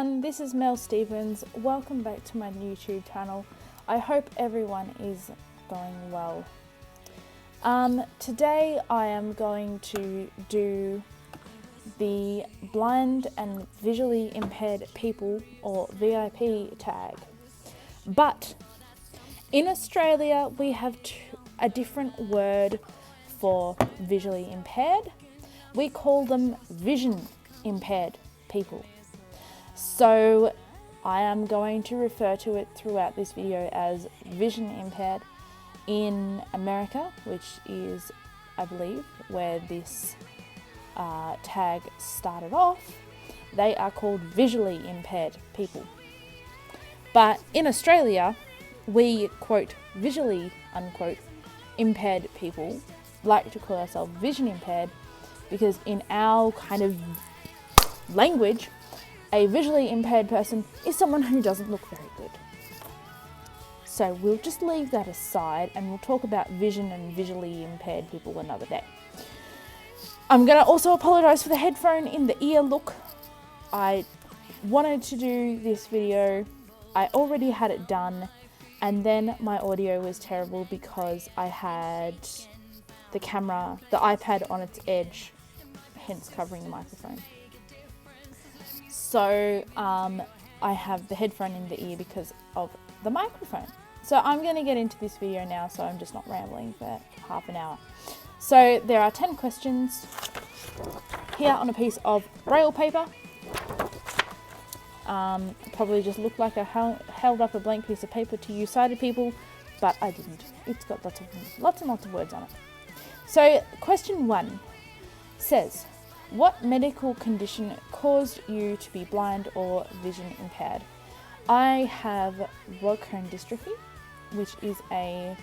everyone, this is Mel Stevens. Welcome back to my YouTube channel. I hope everyone is going well. Today I am going to do the blind and visually impaired people, or VIP tag. But in Australia we have a different word for visually impaired. We call them vision impaired people. So I am going to refer to it throughout this video as vision impaired. In America, which is, I believe, where this tag started off, they are called visually impaired people. But in Australia, we, quote, visually, unquote, impaired people like to call ourselves vision impaired because in our kind of language, a visually impaired person is someone who doesn't look very good. So we'll just leave that aside and we'll talk about vision and visually impaired people another day. I'm going to also apologise for the headphone in the ear look. I wanted to do this video. I already had it done and then my audio was terrible because I had the iPad on its edge, hence covering the microphone. So I have the headphone in the ear because of the microphone. So I'm going to get into this video now so I'm just not rambling for half an hour. So there are 10 questions here on a piece of braille paper. Probably just looked like I held up a blank piece of paper to you sighted people, but I didn't. It's got lots and lots of words on it. So question 1 says, what medical condition caused you to be blind or vision impaired? I have rod cone dystrophy, which is a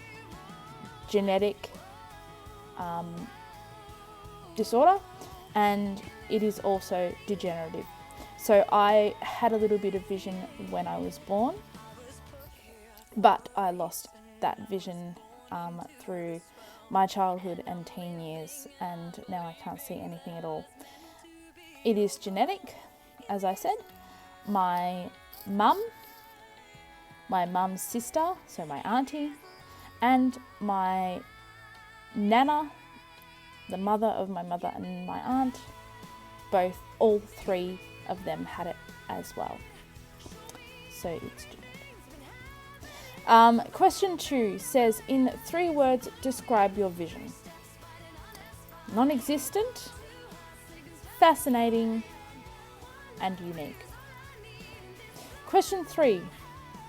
genetic disorder, and it is also degenerative. So I had a little bit of vision when I was born, but I lost that vision through my childhood and teen years, and now I can't see anything at all. It is genetic, as I said. My mum's sister, so my auntie, and my nana, the mother of my mother and my aunt, all three of them had it as well. So it's genetic. Question 2 says, in 3 words, describe your vision. Non-existent, fascinating, and unique. Question 3,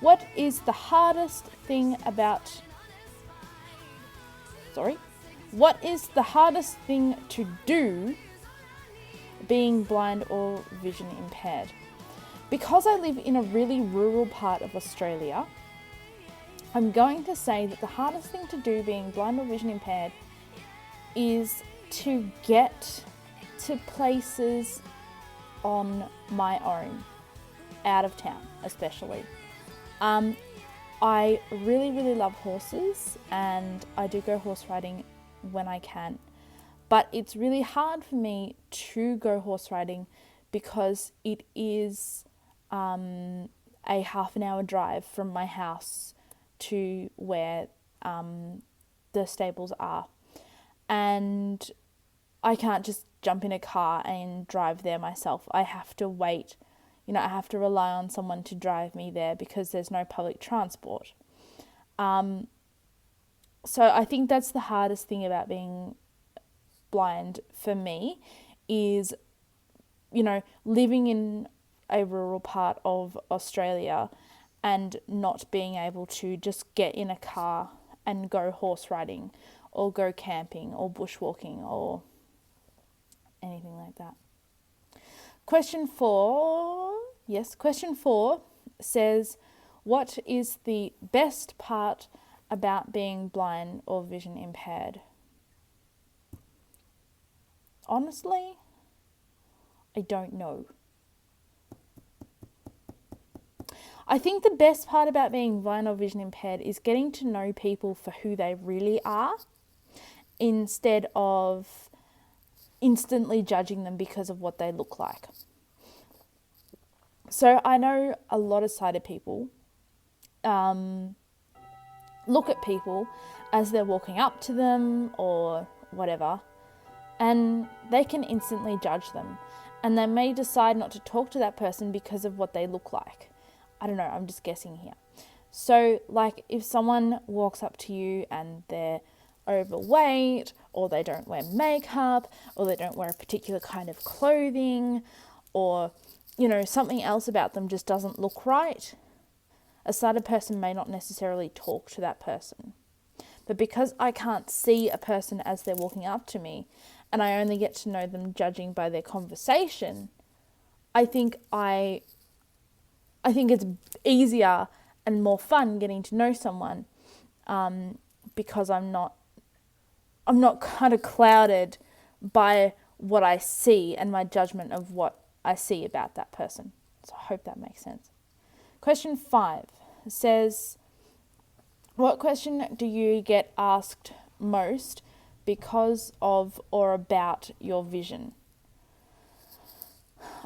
what is the hardest thing to do being blind or vision impaired? Because I live in a really rural part of Australia, I'm going to say that the hardest thing to do being blind or vision impaired is to get to places on my own, out of town especially. I really love horses and I do go horse riding when I can, but it's really hard for me to go horse riding because it is a half an hour drive from my house to where the stables are, and I can't just jump in a car and drive there myself. I have to wait, I have to rely on someone to drive me there because there's no public transport. So I think that's the hardest thing about being blind for me is, living in a rural part of Australia and not being able to just get in a car and go horse riding or go camping or bushwalking or anything like that. Question 4 says, what is the best part about being blind or vision impaired? Honestly, I don't know. I think the best part about being blind or vision impaired is getting to know people for who they really are instead of instantly judging them because of what they look like. So I know a lot of sighted people look at people as they're walking up to them or whatever, and they can instantly judge them. And they may decide not to talk to that person because of what they look like. I don't know, I'm just guessing here. So, like, if someone walks up to you and they're overweight, or they don't wear makeup, or they don't wear a particular kind of clothing, or, something else about them just doesn't look right, a sighted person may not necessarily talk to that person. But because I can't see a person as they're walking up to me, and I only get to know them judging by their conversation, I think it's easier and more fun getting to know someone, because I'm not kind of clouded by what I see and my judgment of what I see about that person. So I hope that makes sense. Question 5 says, what question do you get asked most because of or about your vision?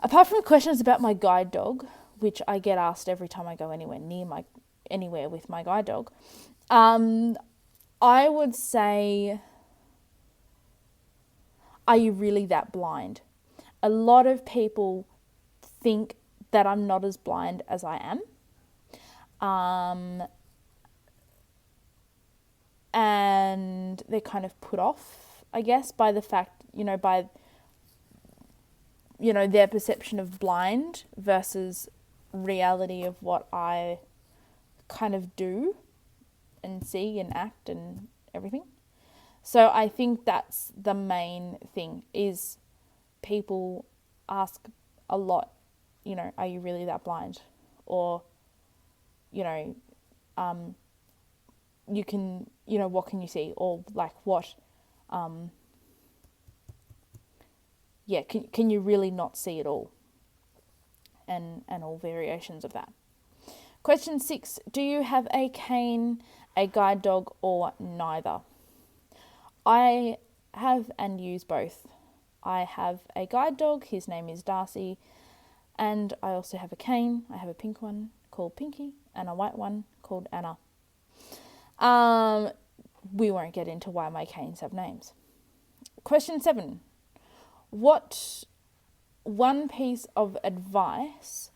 Apart from questions about my guide dog, which I get asked every time I go anywhere with my guide dog, I would say, are you really that blind? A lot of people think that I'm not as blind as I am. And they're kind of put off, I guess, by the fact, by their perception of blind versus reality of what I kind of do and see and act and everything. So I think that's the main thing, is people ask a lot, are you really that blind? Or, you can, what can you see? Or like what, can you really not see it all? And all variations of that. Question 6, do you have a cane, a guide dog, or neither? I have and use both. I have a guide dog, his name is Darcy, and I also have a cane. I have a pink one called Pinky and a white one called Anna. We won't get into why my canes have names. Question 7. What one piece of advice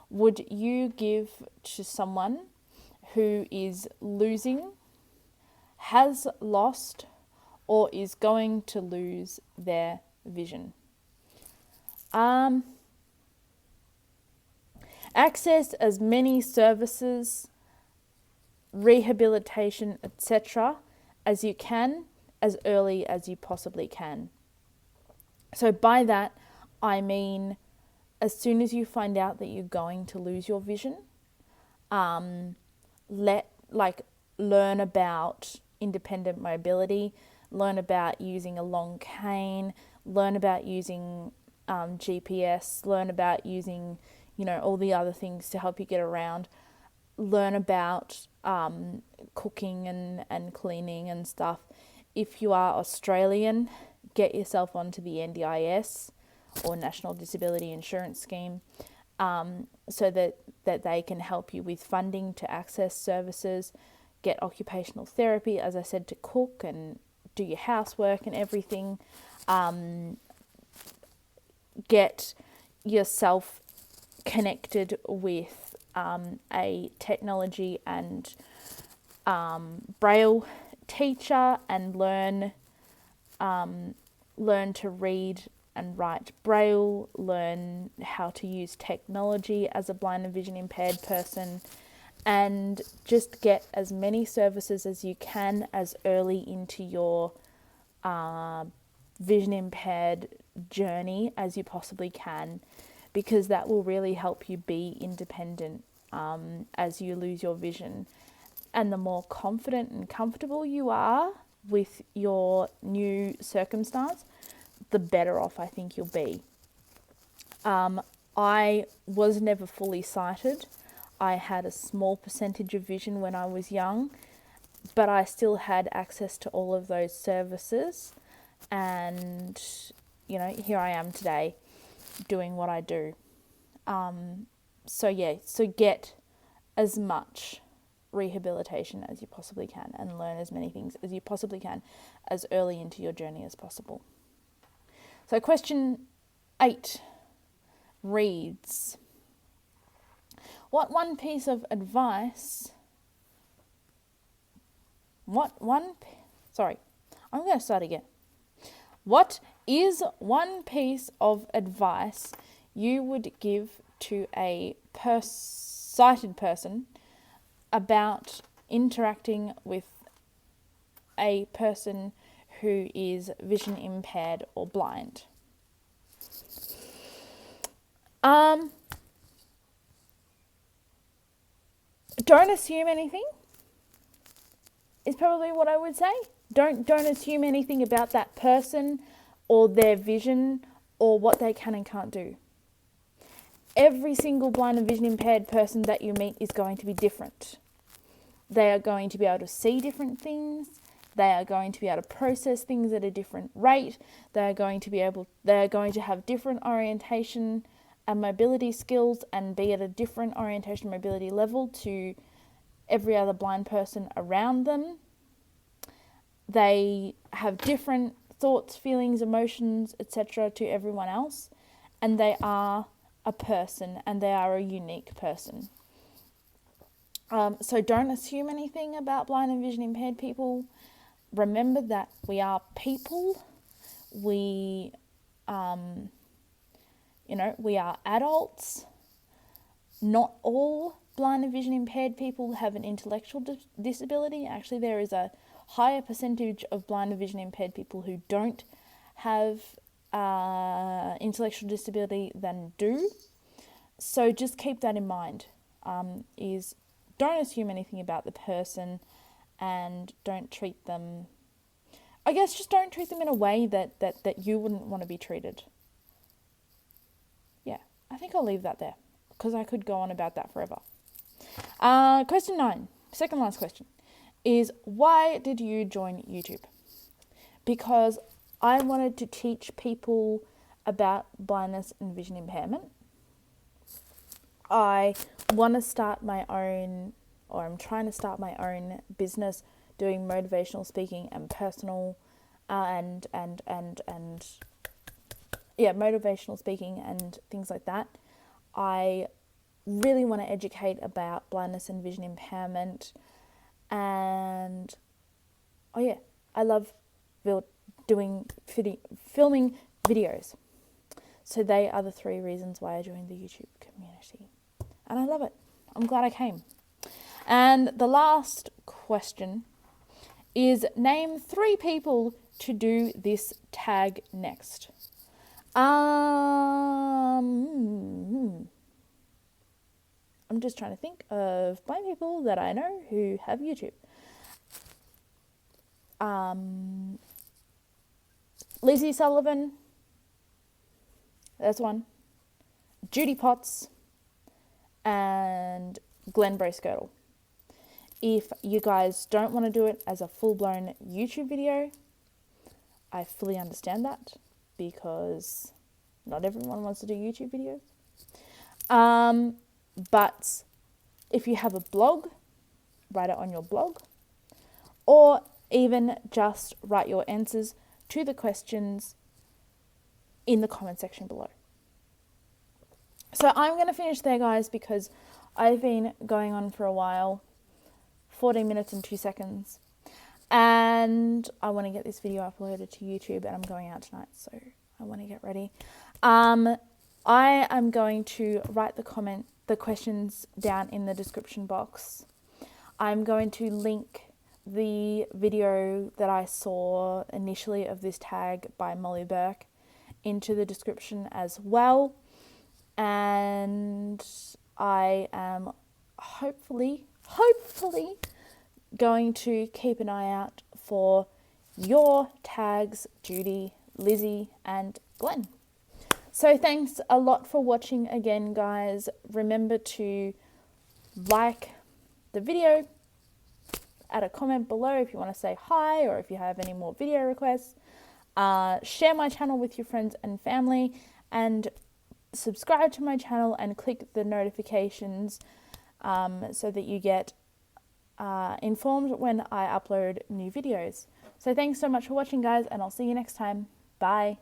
would you give to someone who is losing, has lost, or is going to lose their vision? Access as many services, rehabilitation, etc., as you can, as early as you possibly can. So by that, I mean, as soon as you find out that you're going to lose your vision, learn about independent mobility, learn about using a long cane, learn about using GPS, learn about using, all the other things to help you get around, learn about cooking and cleaning and stuff. If you are Australian, get yourself onto the NDIS or National Disability Insurance Scheme, so that they can help you with funding to access services, get occupational therapy, as I said, to cook and do your housework and everything. Get yourself connected with a technology and Braille teacher and learn to read and write Braille, learn how to use technology as a blind and vision impaired person, and just get as many services as you can as early into your vision impaired journey as you possibly can, because that will really help you be independent as you lose your vision. And the more confident and comfortable you are with your new circumstance, the better off I think you'll be. I was never fully sighted. I had a small percentage of vision when I was young, but I still had access to all of those services. And, here I am today doing what I do. So get as much rehabilitation as you possibly can and learn as many things as you possibly can as early into your journey as possible. So question 8 reads, what one piece of advice, what is one piece of advice you would give to a sighted person about interacting with a person who is vision impaired or blind? Don't assume anything is probably what I would say. Don't assume anything about that person or their vision or what they can and can't do. Every single blind and vision impaired person that you meet is going to be different. They are going to be able to see different things. They are going to be able to process things at a different rate. They are going to have different orientation and mobility skills and be at a different orientation mobility level to every other blind person around them. They have different thoughts, feelings, emotions, etc. to everyone else, and they are a person and they are a unique person. So don't assume anything about blind and vision impaired people. Remember that we are people. We are adults. Not all blind and vision impaired people have an intellectual disability. Actually, there is a higher percentage of blind and vision impaired people who don't have intellectual disability than do. So just keep that in mind. Don't assume anything about the person and don't treat them, just don't treat them in a way that you wouldn't want to be treated. Yeah, I think I'll leave that there because I could go on about that forever. Question 9, second last question, is why did you join YouTube? Because I wanted to teach people about blindness and vision impairment. I want to start my own, or I'm trying to start my own business doing motivational speaking and personal motivational speaking and things like that. I really want to educate about blindness and vision impairment, and I love filming videos. So they are the 3 reasons why I joined the YouTube community. And I love it. I'm glad I came. And the last question is, name 3 people to do this tag next. I'm just trying to think of blind people that I know who have YouTube. Lizzie Sullivan, that's one. Judy Potts and Glenn Bracegirdle. If you guys don't want to do it as a full-blown YouTube video, I fully understand that because not everyone wants to do YouTube videos. But if you have a blog, write it on your blog, or even just write your answers to the questions in the comment section below. So I'm going to finish there, guys, because I've been going on for a while, 14 minutes and 2 seconds, and I want to get this video uploaded to YouTube, and I'm going out tonight, so I want to get ready. I am going to write the questions down in the description box. I'm going to link the video that I saw initially of this tag by Molly Burke into the description as well. And I am hopefully going to keep an eye out for your tags, Judy, Lizzie, and Glenn. So thanks a lot for watching again, guys. Remember to like the video, add a comment below if you want to say hi or if you have any more video requests. Share my channel with your friends and family, and subscribe to my channel and click the notifications so that you get informed when I upload new videos. So thanks so much for watching, guys, and I'll see you next time. Bye.